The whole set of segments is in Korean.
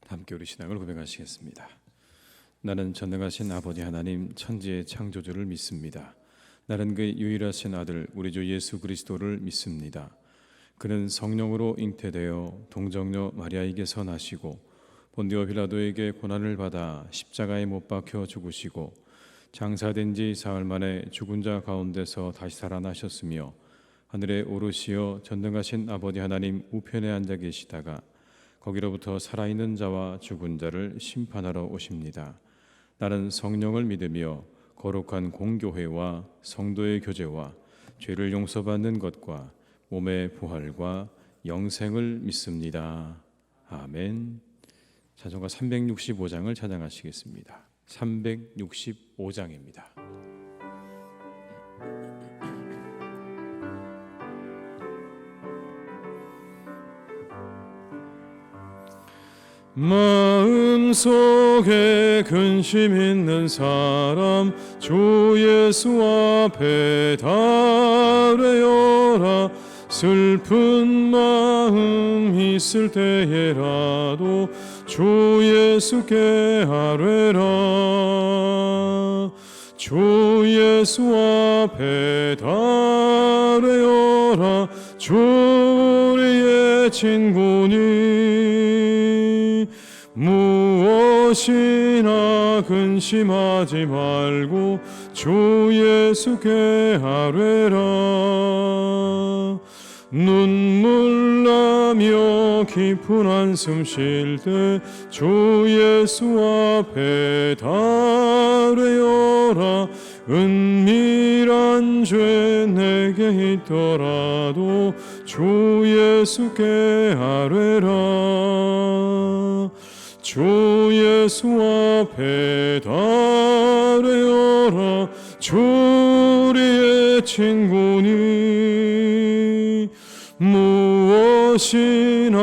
함께 우리 신앙을 고백하시겠습니다. 나는 전능하신 아버지 하나님 천지의 창조주를 믿습니다. 나는 그의 유일하신 아들 우리 주 예수 그리스도를 믿습니다. 그는 성령으로 잉태되어 동정녀 마리아에게서 나시고 본디오 빌라도에게 고난을 받아 십자가에 못 박혀 죽으시고 장사된 지 사흘 만에 죽은 자 가운데서 다시 살아나셨으며 하늘에 오르시어 전능하신 아버지 하나님 우편에 앉아 계시다가 거기로부터 살아있는 자와 죽은 자를 심판하러 오십니다. 나는 성령을 믿으며 거룩한 공교회와 성도의 교제와 죄를 용서받는 것과 몸의 부활과 영생을 믿습니다. 아멘. 찬송가 365장을 찬양하시겠습니다. 365장입니다. 마음속에 근심 있는 사람 주 예수 앞에 달래어라. 슬픈 마음 있을 때에라도 주 예수께 아뢰라. 주 예수 앞에 달래어라. 주 우리의 친구니 무엇이나 근심하지 말고 주 예수께 아뢰라. 눈물 나며 깊은 한숨 쉴 때 주 예수 앞에 달래어라. 은밀한 죄 내게 있더라도 주 예수께 아뢰라. 주 예수 앞에 달래어라. 주 우리의 친구니 무엇이나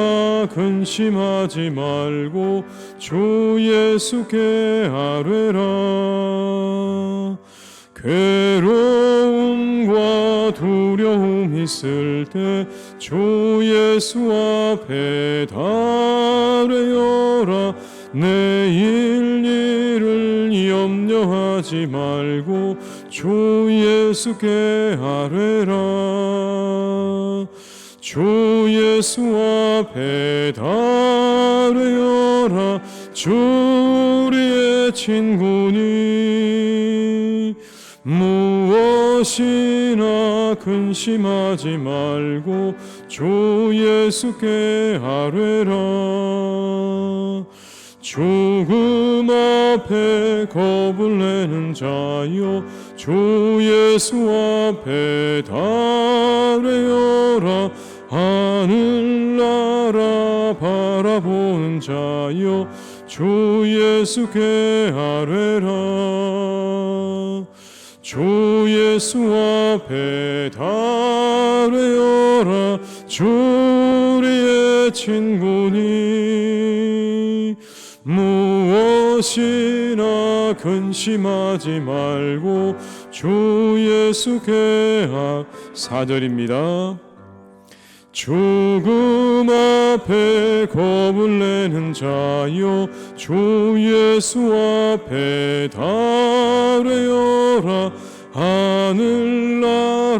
근심하지 말고 주 예수께 아뢰라. 괴로움과 두려움 있을 때 주 예수 앞에 달래어라. 내일 일을 염려하지 말고 주 예수께 아뢰라. 주 예수 앞에 달래어라. 주 우리의 친구니 무엇이나 근심하지 말고 주 예수께 아뢰라. 죽음 앞에 겁을 내는 자여 주 예수 앞에 달래어라. 하늘나라 바라보는 자여 주 예수께 아뢰라. 주 예수 앞에 달래어라. 주 우리의 친구니 무엇이나 근심하지 말고 주 예수께 4절입니다. 죽음 앞에 겁을 내는 자여 주 예수 앞에 달래어라. 하늘나라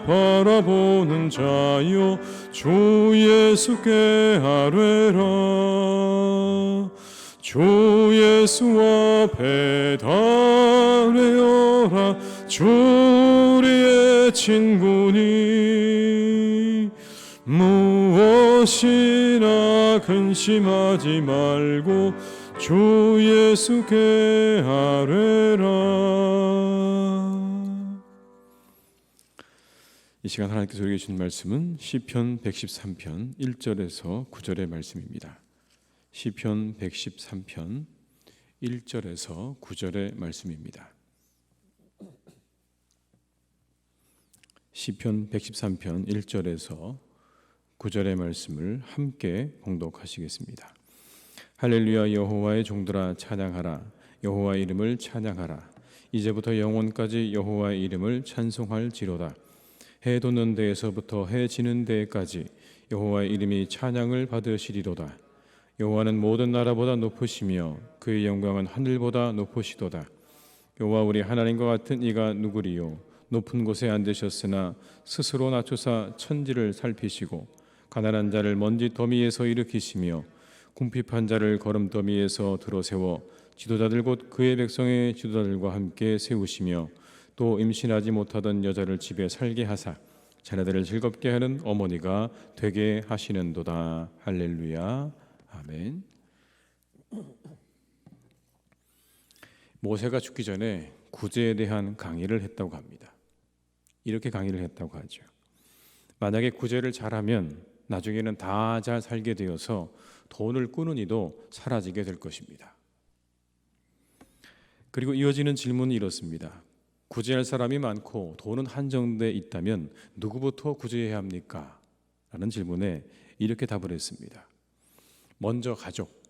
바라보는 자여 주 예수께 아뢰라. 주 예수 앞에 달래어라. 주 우리의 친구니 무엇이나 근심하지 말고 주 예수께 아뢰라. 이 시간 하나님께서 우리에게 주신 말씀은 시편 113편 1절에서 9절의 말씀입니다. 시편 113편 1절에서 9절의 말씀입니다. 시편 113편 1절에서 9절의 말씀을 함께 봉독하시겠습니다. 할렐루야. 여호와의 종들아 찬양하라. 여호와의 이름을 찬양하라. 이제부터 영원까지 여호와의 이름을 찬송할지로다. 해 돋는 데에서부터 해 지는 데까지 여호와의 이름이 찬양을 받으시리로다. 여호와는 모든 나라보다 높으시며 그의 영광은 하늘보다 높으시도다. 여호와 우리 하나님과 같은 이가 누구리요? 높은 곳에 앉으셨으나 스스로 낮추사 천지를 살피시고 가난한 자를 먼지 더미에서 일으키시며 궁핍한 자를 거름더미에서 들어세워 지도자들 곧 그의 백성의 지도자들과 함께 세우시며 또 임신하지 못하던 여자를 집에 살게 하사 자녀들을 즐겁게 하는 어머니가 되게 하시는도다. 할렐루야. 아멘. 모세가 죽기 전에 구제에 대한 강의를 했다고 합니다. 이렇게 강의를 했다고 하죠. 만약에 구제를 잘하면 나중에는 다 잘 살게 되어서 돈을 꾸는 이도 사라지게 될 것입니다. 그리고 이어지는 질문은 이렇습니다. 구제할 사람이 많고 돈은 한정돼 있다면 누구부터 구제해야 합니까? 라는 질문에 이렇게 답을 했습니다. 먼저 가족,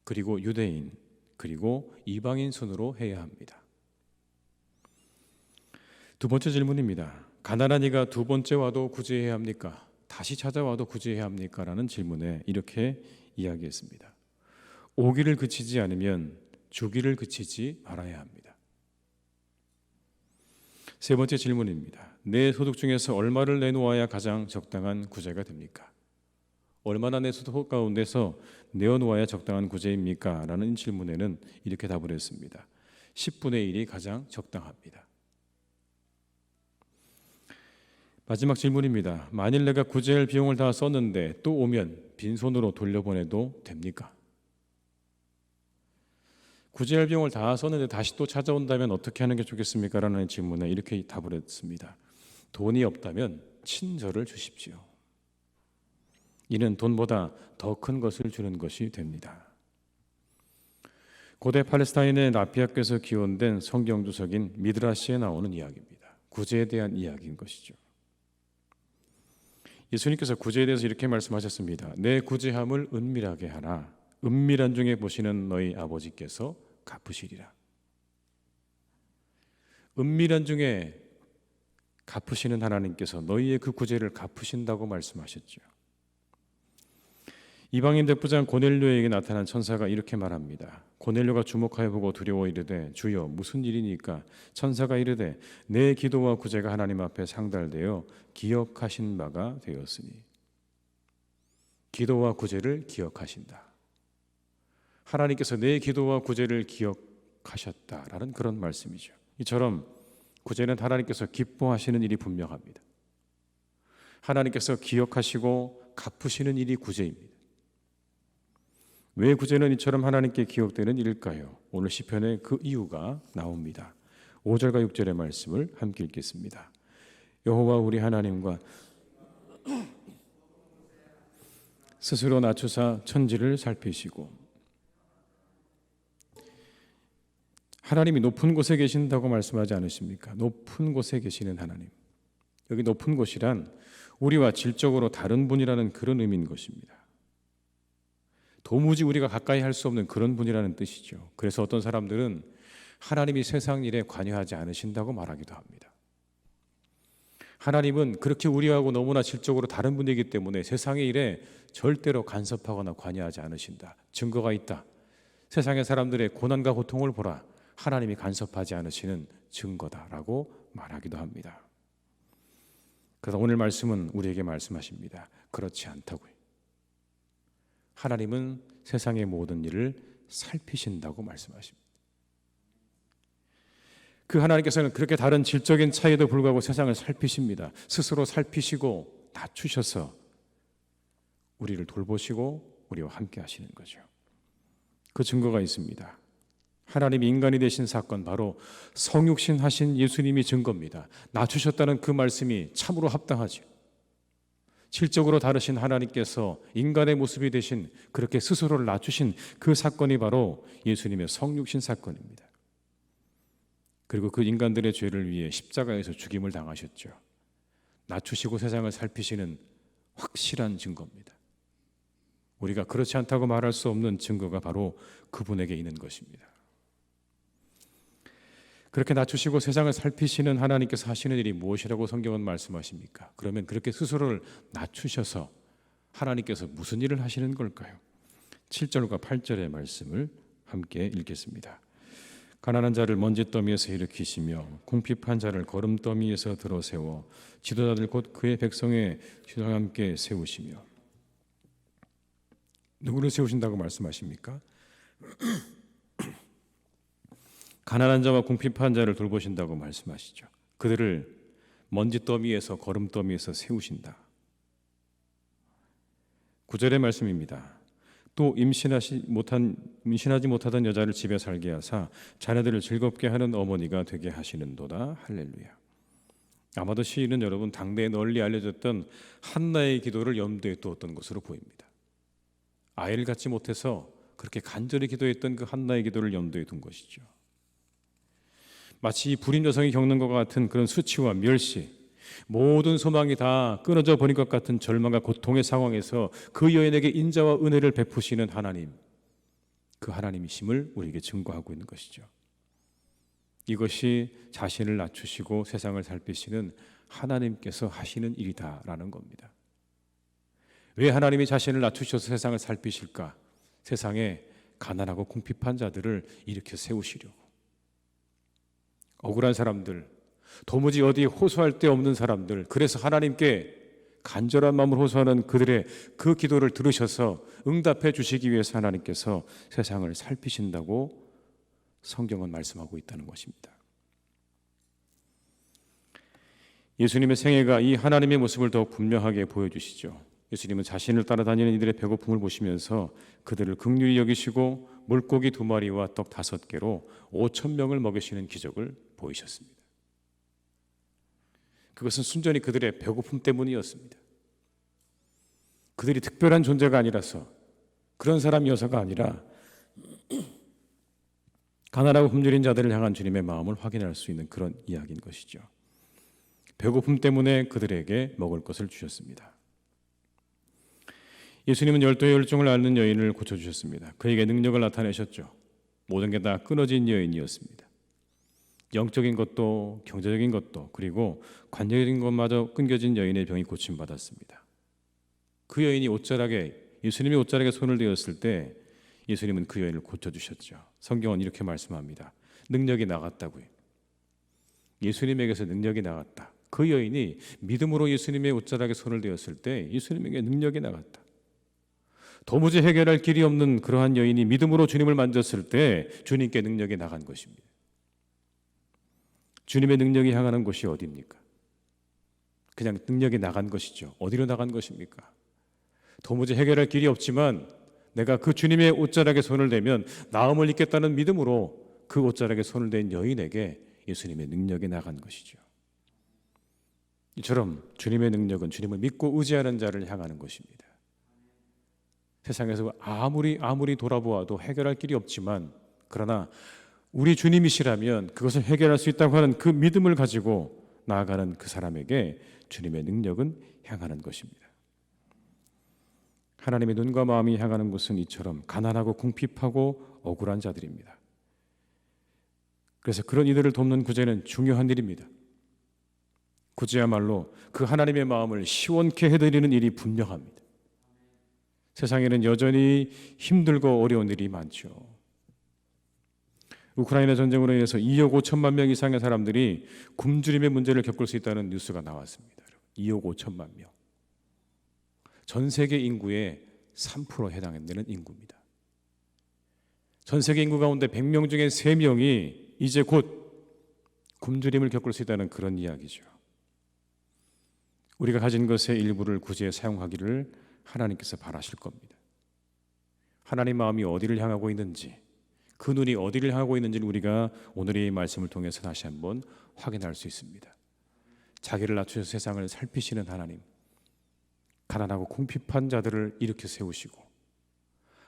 그리고 유대인, 그리고 이방인 순으로 해야 합니다. 두 번째 질문입니다. 가난한 이가 두 번째 와도 구제해야 합니까? 다시 찾아와도 구제해야 합니까? 라는 질문에 이렇게 이야기했습니다. 오기를 그치지 않으면 주기를 그치지 말아야 합니다. 세 번째 질문입니다. 내 소득 중에서 얼마를 내놓아야 가장 적당한 구제가 됩니까? 얼마나 내 소득 가운데서 내어놓아야 적당한 구제입니까? 라는 질문에는 이렇게 답을 했습니다. 10분의 1이 가장 적당합니다. 마지막 질문입니다. 만일 내가 구제할 비용을 다 썼는데 또 오면 빈손으로 돌려보내도 됩니까? 구제할 비용을 다 썼는데 다시 또 찾아온다면 어떻게 하는 게 좋겠습니까? 라는 질문에 이렇게 답을 했습니다. 돈이 없다면 친절을 주십시오. 이는 돈보다 더 큰 것을 주는 것이 됩니다. 고대 팔레스타인의 라피아께서 기원된 성경주석인 미드라시에 나오는 이야기입니다. 구제에 대한 이야기인 것이죠. 예수님께서 구제에 대해서 이렇게 말씀하셨습니다. 내 구제함을 은밀하게 하라. 은밀한 중에 보시는 너희 아버지께서 갚으시리라. 은밀한 중에 갚으시는 하나님께서 너희의 그 구제를 갚으신다고 말씀하셨죠. 이방인 대부장 고넬료에게 나타난 천사가 이렇게 말합니다. 고넬료가 주목하여 보고 두려워 이르되 주여 무슨 일이니까? 천사가 이르되 내 기도와 구제가 하나님 앞에 상달되어 기억하신 바가 되었으니. 기도와 구제를 기억하신다. 하나님께서 내 기도와 구제를 기억하셨다라는 그런 말씀이죠. 이처럼 구제는 하나님께서 기뻐하시는 일이 분명합니다. 하나님께서 기억하시고 갚으시는 일이 구제입니다. 왜 구제는 이처럼 하나님께 기억되는 일일까요? 오늘 시편에 그 이유가 나옵니다. 5절과 6절의 말씀을 함께 읽겠습니다. 여호와 우리 하나님과 스스로 낮추사 천지를 살피시고. 하나님이 높은 곳에 계신다고 말씀하지 않으십니까? 높은 곳에 계시는 하나님. 여기 높은 곳이란 우리와 질적으로 다른 분이라는 그런 의미인 것입니다. 도무지 우리가 가까이 할 수 없는 그런 분이라는 뜻이죠. 그래서 어떤 사람들은 하나님이 세상 일에 관여하지 않으신다고 말하기도 합니다. 하나님은 그렇게 우리하고 너무나 질적으로 다른 분이기 때문에 세상의 일에 절대로 간섭하거나 관여하지 않으신다. 증거가 있다. 세상의 사람들의 고난과 고통을 보라. 하나님이 간섭하지 않으시는 증거다라고 말하기도 합니다. 그래서 오늘 말씀은 우리에게 말씀하십니다. 그렇지 않다고요. 하나님은 세상의 모든 일을 살피신다고 말씀하십니다. 그 하나님께서는 그렇게 다른 질적인 차이에도 불구하고 세상을 살피십니다. 스스로 살피시고 낮추셔서 우리를 돌보시고 우리와 함께 하시는 거죠. 그 증거가 있습니다. 하나님이 인간이 되신 사건, 바로 성육신 하신 예수님이 증거입니다. 낮추셨다는 그 말씀이 참으로 합당하죠. 질적으로 다르신 하나님께서 인간의 모습이 되신, 그렇게 스스로를 낮추신 그 사건이 바로 예수님의 성육신 사건입니다. 그리고 그 인간들의 죄를 위해 십자가에서 죽임을 당하셨죠. 낮추시고 세상을 살피시는 확실한 증거입니다. 우리가 그렇지 않다고 말할 수 없는 증거가 바로 그분에게 있는 것입니다. 그렇게 낮추시고 세상을 살피시는 하나님께서 하시는 일이 무엇이라고 성경은 말씀하십니까? 그러면 그렇게 스스로를 낮추셔서 하나님께서 무슨 일을 하시는 걸까요? 7절과 8절의 말씀을 함께 읽겠습니다. 가난한 자를 먼지더미에서 일으키시며 궁핍한 자를 거름더미에서 들어세워 지도자들 곧 그의 백성의 주와 함께 세우시며. 누구를 세우신다고 말씀하십니까? 가난한 자와 궁핍한 자를 돌보신다고 말씀하시죠. 그들을 먼지더미에서 거름더미에서 세우신다. 9절의 말씀입니다. 또 임신하지 못하던 여자를 집에 살게 하사 자녀들을 즐겁게 하는 어머니가 되게 하시는도다. 할렐루야. 아마도 시인은 여러분 당대에 널리 알려졌던 한나의 기도를 염두에 두었던 것으로 보입니다. 아이를 갖지 못해서 그렇게 간절히 기도했던 그 한나의 기도를 염두에 둔 것이죠. 마치 불임 여성이 겪는 것 같은 그런 수치와 멸시, 모든 소망이 다 끊어져 버린 것 같은 절망과 고통의 상황에서 그 여인에게 인자와 은혜를 베푸시는 하나님, 그 하나님이심을 우리에게 증거하고 있는 것이죠. 이것이 자신을 낮추시고 세상을 살피시는 하나님께서 하시는 일이다라는 겁니다. 왜 하나님이 자신을 낮추셔서 세상을 살피실까? 세상에 가난하고 궁핍한 자들을 일으켜 세우시려고. 억울한 사람들, 도무지 어디에 호소할 데 없는 사람들, 그래서 하나님께 간절한 마음으로 호소하는 그들의 그 기도를 들으셔서 응답해 주시기 위해서 하나님께서 세상을 살피신다고 성경은 말씀하고 있다는 것입니다. 예수님의 생애가 이 하나님의 모습을 더욱 분명하게 보여주시죠. 예수님은 자신을 따라다니는 이들의 배고픔을 보시면서 그들을 긍휼히 여기시고 물고기 2마리와 떡 5개로 5,000명을 먹이시는 기적을 보이셨습니다. 그것은 순전히 그들의 배고픔 때문이었습니다. 그들이 특별한 존재가 아니라서, 그런 사람이어서가 아니라 가난하고 굶주린 자들을 향한 주님의 마음을 확인할 수 있는 그런 이야기인 것이죠. 배고픔 때문에 그들에게 먹을 것을 주셨습니다. 예수님은 열도의 열정을 앓는 여인을 고쳐주셨습니다. 그에게 능력을 나타내셨죠. 모든 게 다 끊어진 여인이었습니다. 영적인 것도 경제적인 것도 그리고 관계적인 것마저 끊겨진 여인의 병이 고침받았습니다. 그 여인이 예수님의 옷자락에 손을 대었을 때 예수님은 그 여인을 고쳐주셨죠. 성경은 이렇게 말씀합니다. 능력이 나갔다고요. 예수님에게서 능력이 나갔다. 그 여인이 믿음으로 예수님의 옷자락에 손을 대었을 때 예수님에게 능력이 나갔다. 도무지 해결할 길이 없는 그러한 여인이 믿음으로 주님을 만졌을 때 주님께 능력이 나간 것입니다. 주님의 능력이 향하는 곳이 어디입니까? 그냥 능력이 나간 것이죠. 어디로 나간 것입니까? 도무지 해결할 길이 없지만 내가 그 주님의 옷자락에 손을 대면 나음을 입겠다는 믿음으로 그 옷자락에 손을 댄 여인에게 예수님의 능력이 나간 것이죠. 이처럼 주님의 능력은 주님을 믿고 의지하는 자를 향하는 것입니다. 세상에서 아무리 돌아보아도 해결할 길이 없지만 그러나 우리 주님이시라면 그것을 해결할 수 있다고 하는 그 믿음을 가지고 나아가는 그 사람에게 주님의 능력은 향하는 것입니다. 하나님의 눈과 마음이 향하는 곳은 이처럼 가난하고 궁핍하고 억울한 자들입니다. 그래서 그런 이들을 돕는 구제는 중요한 일입니다. 구제야말로 그 하나님의 마음을 시원케 해드리는 일이 분명합니다. 세상에는 여전히 힘들고 어려운 일이 많죠. 우크라이나 전쟁으로 인해서 2억 5천만 명 이상의 사람들이 굶주림의 문제를 겪을 수 있다는 뉴스가 나왔습니다. 2억 5천만 명. 전 세계 인구의 3%에 해당되는 인구입니다. 전 세계 인구 가운데 100명 중에 3명이 이제 곧 굶주림을 겪을 수 있다는 그런 이야기죠. 우리가 가진 것의 일부를 구제에 사용하기를 하나님께서 바라실 겁니다. 하나님 마음이 어디를 향하고 있는지, 그 눈이 어디를 향하고 있는지를 우리가 오늘의 말씀을 통해서 다시 한번 확인할 수 있습니다. 자기를 낮추셔서 세상을 살피시는 하나님, 가난하고 궁핍한 자들을 일으켜 세우시고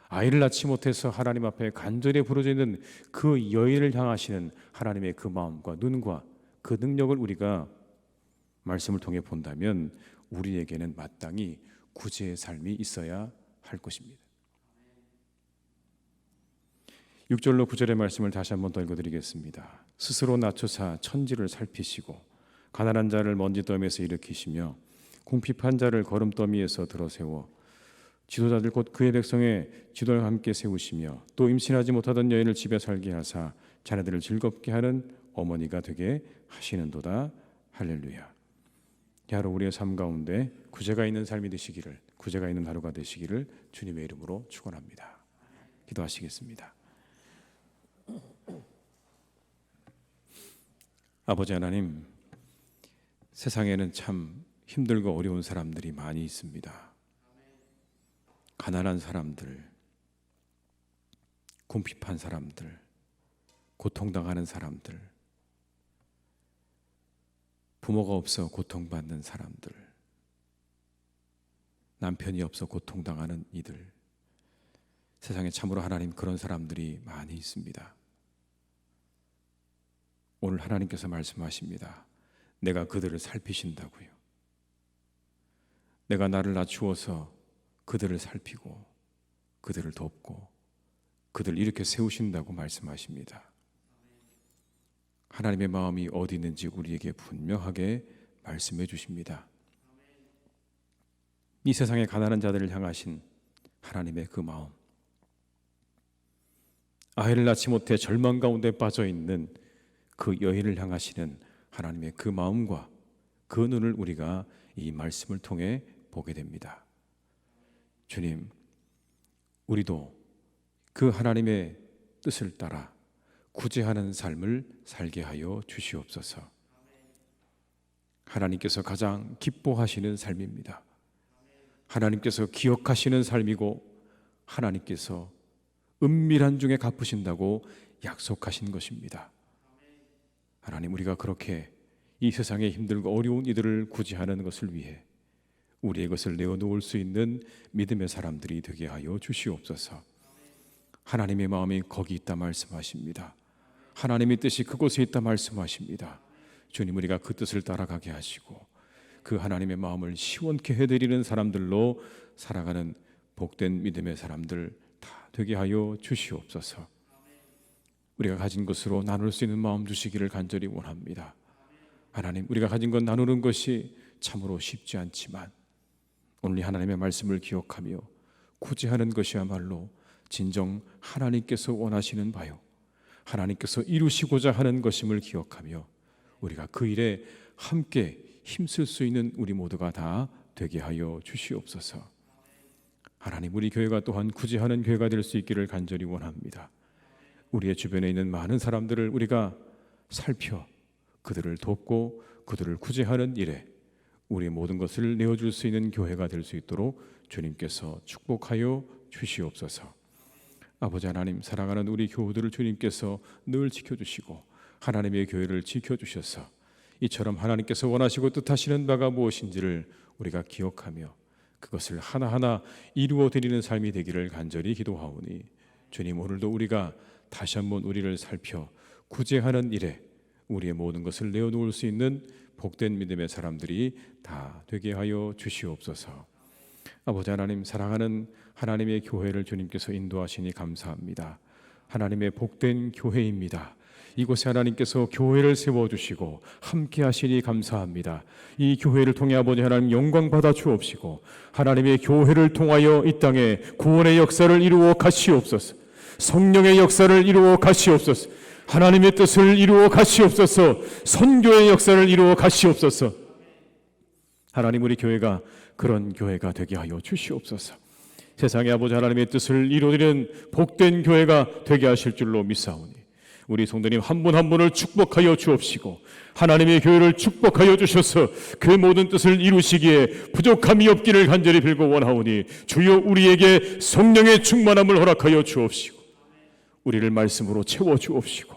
아이를 낳지 못해서 하나님 앞에 간절히 부르짖는 있는 그 여인을 향하시는 하나님의 그 마음과 눈과 그 능력을 우리가 말씀을 통해 본다면 우리에게는 마땅히 구제의 삶이 있어야 할 것입니다. 6절로 9절의 말씀을 다시 한번 더 읽어드리겠습니다. 스스로 낮추사 천지를 살피시고 가난한 자를 먼지더미에서 일으키시며 궁핍한 자를 거름더미에서 들어세워 지도자들 곧 그의 백성의 지도를 함께 세우시며 또 임신하지 못하던 여인을 집에 살게 하사 자녀들을 즐겁게 하는 어머니가 되게 하시는도다. 할렐루야. 하루 우리의 삶 가운데 구제가 있는 삶이 되시기를, 구제가 있는 하루가 되시기를 주님의 이름으로 축원합니다. 기도하시겠습니다. 아버지 하나님, 세상에는 참 힘들고 어려운 사람들이 많이 있습니다. 가난한 사람들, 궁핍한 사람들, 고통당하는 사람들, 부모가 없어 고통받는 사람들, 남편이 없어 고통당하는 이들, 세상에 참으로 하나님 그런 사람들이 많이 있습니다. 오늘 하나님께서 말씀하십니다. 내가 그들을 살피신다고요. 내가 나를 낮추어서 그들을 살피고 그들을 돕고 그들을 이렇게 세우신다고 말씀하십니다. 하나님의 마음이 어디 있는지 우리에게 분명하게 말씀해 주십니다. 이 세상의 가난한 자들을 향하신 하나님의 그 마음, 아이를 낳지 못해 절망 가운데 빠져 있는 그 여인을 향하시는 하나님의 그 마음과 그 눈을 우리가 이 말씀을 통해 보게 됩니다. 주님, 우리도 그 하나님의 뜻을 따라 구제하는 삶을 살게 하여 주시옵소서. 하나님께서 가장 기뻐하시는 삶입니다. 하나님께서 기억하시는 삶이고 하나님께서 은밀한 중에 갚으신다고 약속하신 것입니다. 하나님, 우리가 그렇게 이 세상에 힘들고 어려운 이들을 구제하는 것을 위해 우리의 것을 내어놓을 수 있는 믿음의 사람들이 되게 하여 주시옵소서. 하나님의 마음이 거기 있다 말씀하십니다. 하나님의 뜻이 그곳에 있다 말씀하십니다. 주님, 우리가 그 뜻을 따라가게 하시고 그 하나님의 마음을 시원케 해드리는 사람들로 살아가는 복된 믿음의 사람들 다 되게 하여 주시옵소서. 우리가 가진 것으로 나눌 수 있는 마음 주시기를 간절히 원합니다. 하나님, 우리가 가진 것 나누는 것이 참으로 쉽지 않지만 오늘 하나님의 말씀을 기억하며 구제하는 것이야말로 진정 하나님께서 원하시는 바요, 하나님께서 이루시고자 하는 것임을 기억하며 우리가 그 일에 함께 힘쓸 수 있는 우리 모두가 다 되게 하여 주시옵소서. 하나님, 우리 교회가 또한 구제하는 교회가 될 수 있기를 간절히 원합니다. 우리의 주변에 있는 많은 사람들을 우리가 살펴 그들을 돕고 그들을 구제하는 일에 우리의 모든 것을 내어줄 수 있는 교회가 될 수 있도록 주님께서 축복하여 주시옵소서. 아버지 하나님, 사랑하는 우리 교우들을 주님께서 늘 지켜주시고 하나님의 교회를 지켜주셔서 이처럼 하나님께서 원하시고 뜻하시는 바가 무엇인지를 우리가 기억하며 그것을 하나하나 이루어드리는 삶이 되기를 간절히 기도하오니 주님, 오늘도 우리가 다시 한번 우리를 살펴 구제하는 일에 우리의 모든 것을 내어놓을 수 있는 복된 믿음의 사람들이 다 되게 하여 주시옵소서. 아버지 하나님, 사랑하는 하나님의 교회를 주님께서 인도하시니 감사합니다. 하나님의 복된 교회입니다. 이곳에 하나님께서 교회를 세워주시고 함께 하시니 감사합니다. 이 교회를 통해 아버지 하나님 영광 받아 주옵시고 하나님의 교회를 통하여 이 땅에 구원의 역사를 이루어 가시옵소서. 성령의 역사를 이루어 가시옵소서. 하나님의 뜻을 이루어 가시옵소서. 선교의 역사를 이루어 가시옵소서. 하나님, 우리 교회가 그런 교회가 되게 하여 주시옵소서. 세상에 아버지 하나님의 뜻을 이루어드리는 복된 교회가 되게 하실 줄로 믿사오니 우리 성도님 한 분 한 분을 축복하여 주옵시고 하나님의 교회를 축복하여 주셔서 그 모든 뜻을 이루시기에 부족함이 없기를 간절히 빌고 원하오니 주여 우리에게 성령의 충만함을 허락하여 주옵시고 우리를 말씀으로 채워 주옵시고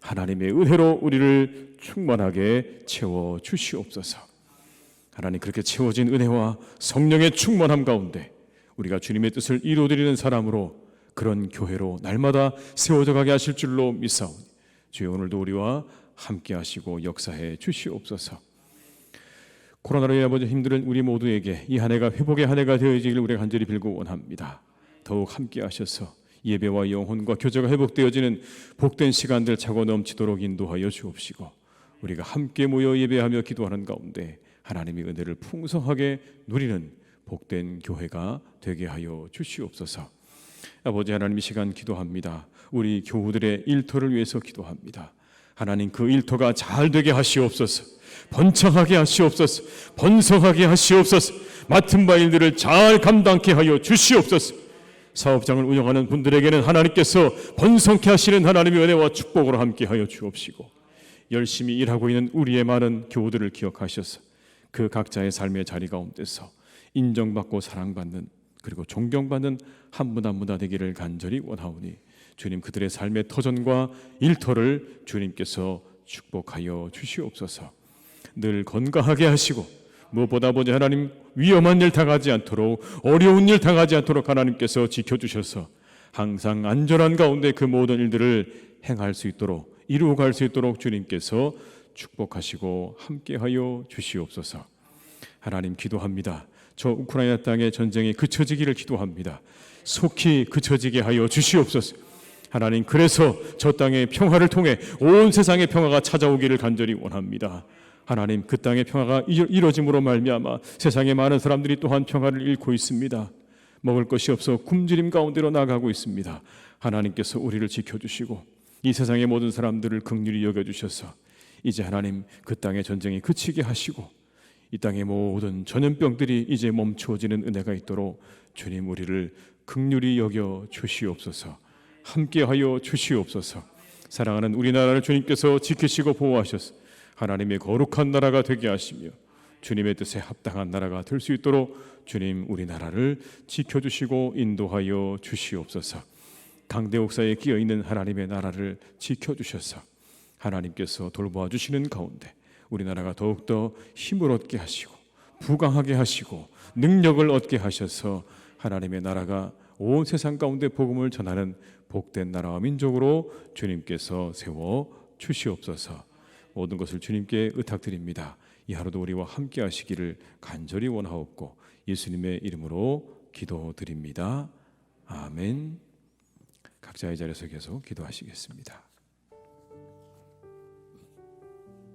하나님의 은혜로 우리를 충만하게 채워 주시옵소서. 하나님, 그렇게 채워진 은혜와 성령의 충만함 가운데 우리가 주님의 뜻을 이루어드리는 사람으로 그런 교회로 날마다 세워져 가게 하실 줄로 믿사오니 주여 오늘도 우리와 함께 하시고 역사해 주시옵소서. 코로나로 인해 아버지 힘든 우리 모두에게 이 한 해가 회복의 한 해가 되어지기를 우리가 간절히 빌고 원합니다. 더욱 함께 하셔서 예배와 영혼과 교제가 회복되어지는 복된 시간들 차고 넘치도록 인도하여 주옵시고 우리가 함께 모여 예배하며 기도하는 가운데 하나님의 은혜를 풍성하게 누리는 복된 교회가 되게 하여 주시옵소서. 아버지 하나님, 이 시간 기도합니다. 우리 교우들의 일터를 위해서 기도합니다. 하나님, 그 일터가 잘 되게 하시옵소서. 번창하게 하시옵소서. 번성하게 하시옵소서. 맡은 바 일들을 잘 감당케 하여 주시옵소서. 사업장을 운영하는 분들에게는 하나님께서 번성케 하시는 하나님의 은혜와 축복으로 함께 하여 주옵시고, 열심히 일하고 있는 우리의 많은 교우들을 기억하셔서 그 각자의 삶의 자리 가운데서 인정받고 사랑받는, 그리고 존경받는 한 분 한 분 다 되기를 간절히 원하오니, 주님, 그들의 삶의 터전과 일터를 주님께서 축복하여 주시옵소서. 늘 건강하게 하시고, 무엇보다 아버지 하나님, 위험한 일 당하지 않도록, 어려운 일 당하지 않도록 하나님께서 지켜주셔서 항상 안전한 가운데 그 모든 일들을 행할 수 있도록, 이루어갈 수 있도록 주님께서 축복하시고 함께하여 주시옵소서. 하나님, 기도합니다. 저 우크라이나 땅의 전쟁이 그쳐지기를 기도합니다. 속히 그쳐지게 하여 주시옵소서. 하나님, 그래서 저 땅의 평화를 통해 온 세상의 평화가 찾아오기를 간절히 원합니다. 하나님, 그 땅의 평화가 이루어짐으로 말미암아 세상의 많은 사람들이 또한 평화를 잃고 있습니다. 먹을 것이 없어 굶주림 가운데로 나가고 있습니다. 하나님께서 우리를 지켜주시고 이 세상의 모든 사람들을 긍휼히 여겨주셔서 이제 하나님, 그 땅의 전쟁이 그치게 하시고 이 땅의 모든 전염병들이 이제 멈추어지는 은혜가 있도록 주님, 우리를 긍휼히 여겨 주시옵소서. 함께하여 주시옵소서. 사랑하는 우리나라를 주님께서 지키시고 보호하셔서 하나님의 거룩한 나라가 되게 하시며 주님의 뜻에 합당한 나라가 될 수 있도록 주님, 우리나라를 지켜주시고 인도하여 주시옵소서. 강대옥사에 끼어있는 하나님의 나라를 지켜주셔서 하나님께서 돌보아 주시는 가운데 우리나라가 더욱더 힘을 얻게 하시고 부강하게 하시고 능력을 얻게 하셔서 하나님의 나라가 온 세상 가운데 복음을 전하는 복된 나라와 민족으로 주님께서 세워 주시옵소서. 모든 것을 주님께 의탁드립니다. 이 하루도 우리와 함께 하시기를 간절히 원하옵고 예수님의 이름으로 기도드립니다. 아멘. 각자의 자리에서 계속 기도하시겠습니다.